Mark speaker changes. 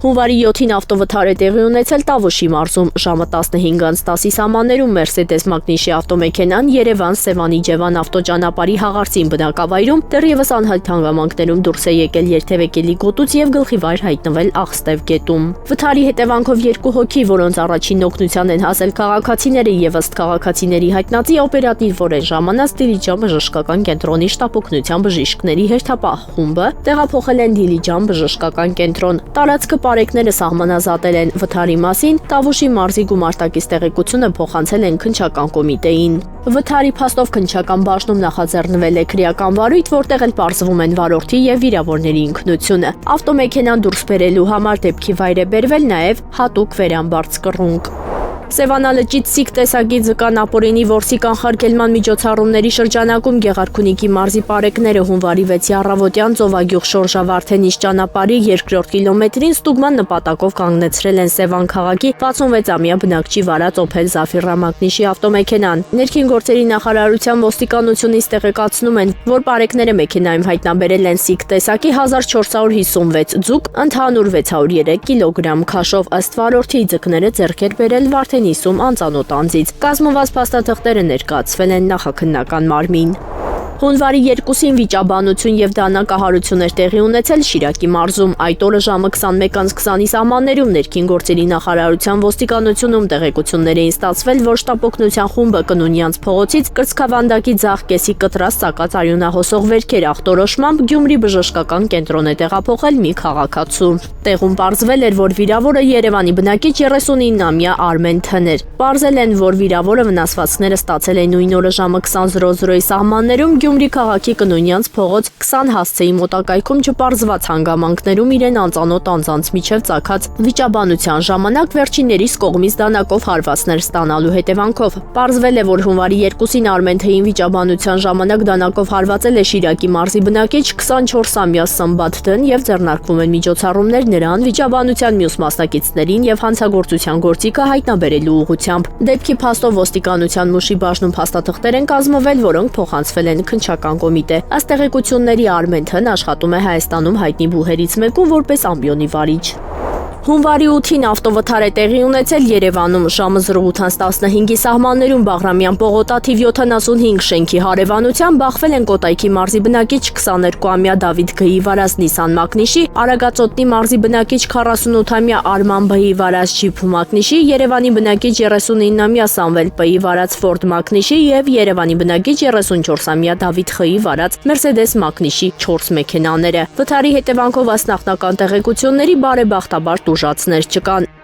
Speaker 1: Հունվարի 7-ին ավտովթար է տեղի ունեցել Տավուշի մարզում։ Ժամը 15:10-ի սահմաններում Mercedes Magnişi ավտոմեքենան Երևան-Սևան-Իջևան ավտոճանապարհի հաղարծին բնակավայրում դեռևս անհայտ հանգամանքներում դուրս է եկել երթևեկելի գոտուց եւ գլխիվայր հայտնվել Աղստև գետում։ Վթարի հետևանքով 2 հոգի, որոնց առաջին օգնության են հասել քաղաքացիները եւ ըստ քաղաքացիների հայտնածի օպերատիվ որեն ժամանած Դիլիջան բժշկական կենտրոնի շտապօգնության բժիշկների հերթապահ խումբը տեղափոխել են Դիլիջան բժշկական կենտրոն։ Տարածքը բարեկները սահմանազատել են։ Վթարի մասին Տավուշի մարզի գումարտակից տեղեկությունը փոխանցել են քննչական կոմիտեին։ Վթարի փաստով քննչական բաժնում նախաձեռնվել է քրեական վարույթ, որտեղ էլ պարզվում են վարորդի եւ վիրավորների ինքնությունը։ Ավտոմեքենան դուրս բերելու համար դեպքի վայր է բերվել նաեւ հատուկ վերամբարձ կռունկ։ Սևանալճից Սիկ տեսակի ձկան ապօրինի որսի կանխարգելման միջոցառումների շրջանակում Գեղարքունիքի մարզի պարեկները հունվարի 6-ի առավոտյան Ծովագյուղ Շորժա-Վարդենիս ճանապարհի 2-րդ կիլոմետրին ստուգման նպատակով կանգնեցրել են Սևան քաղաքի 66-ամյա բնակչի վարած Opel Zafira Magnişi ավտոմեքենան։ Ներքին գործերի նախարարության ոստիկանությունից տեղեկացնում են, որ պարեկները մեքենայում հայտնաբերել են Սիկ տեսակի 1456 ձուկ, ընդհանուր 603 կիլոգրամ քաշով, ըստ վարորդի ձկները ձեռք էր բերել Վարդենիսում անծանոթ անձից։ Կազմված փաստաթղթերը ներկայացվել են նախաքննական մարմին։ Հունվարի 2-ին վիճաբանություն եւ դանակահարություն էր տեղի ունեցել Շիրակի մարզում։ Այդ օրը ժամը 21:20-ի սահմաններում ներքին գործերի նախարարության ոստիկանությունում տեղեկություններ էին ստացվել, որ շտապօգնության խումբը Կնունյանց փողոցից կրծքավանդակի ձախ կեսի կտրած ծակած արյունահոսող վերքեր ախտորոշմամբ Գյումրի բժշկական կենտրոն է տեղափոխել մի քաղաքացու։ Տեղում պարզվել էր, որ վիրավորը Երևանի բնակիչ 39-ամյա Արմեն Թն էր։ Պարզել են, որ վիրավորը վնասվածքները ստացել է նույն օրը ժամը 20:00-ի սահմաններում Գյումրի քաղաքի Կնունյանց փողոց 20 հասցեի մոտակայքում չպարզված հանգամանքներում իրեն անծանոթ անձանց միջև ծագած վիճաբանության ժամանակ վերջիններիս կողմից դանակով հարվածներ ստանալու հետևանքով։ Պարզվել է, որ հունվարի 2-ին Արմեն Թ-ին վիճաբանության ժամանակ դանակով հարվածել է Շիրակի մարզի բնակիչ 24-ամյա Սմբատ Դ-ն եւ ձեռնարկվում են միջոցառումներ նրան, վիճաբանության մյուս մասնակիցներին եւ հանցագործության գործիքը հայտնաբերելու ուղղությամբ։ Դեպքի փաստով ոստիկանության Մուշի բաժնում փաստաթղթեր են կազմվել, որոնք փոխանցվել են քննչական կոմիտե։ Ըստ տեղեկությունների Արմեն Թ-ն աշխատում է Հայաստանում հայտնի բուհերից մեկում որպես ամբիոնի վարիչ։ Հունվարի 8-ին ավտովթար է տեղի ունեցել Երևանում ժամը 08:15-ի սահմաններում Բաղրամյան պողոտաթիվ 75 շենքի հարևանությամբ բախվել են Կոտայքի մարզի բնակիչ 22-ամյա Դավիթ Գ-ի վարած Nissan Magnişi, Արագածոտնի մարզի բնակիչ 48-ամյա Արման Բ-ի վարած Jeep Magnişi, Երևանի բնակիչ 39-ամյա Սամվել П-ի վարած Ford Magnişi եւ Երևանի բնակիչ 34-ամյա Դավիթ Խ-ի վարած Mercedes Magnişi 4 մեքենաները։ Վթարի հետևանքով ըստ նախնական տեղեկությունների բարեբախտաբար տուժածներ չկան։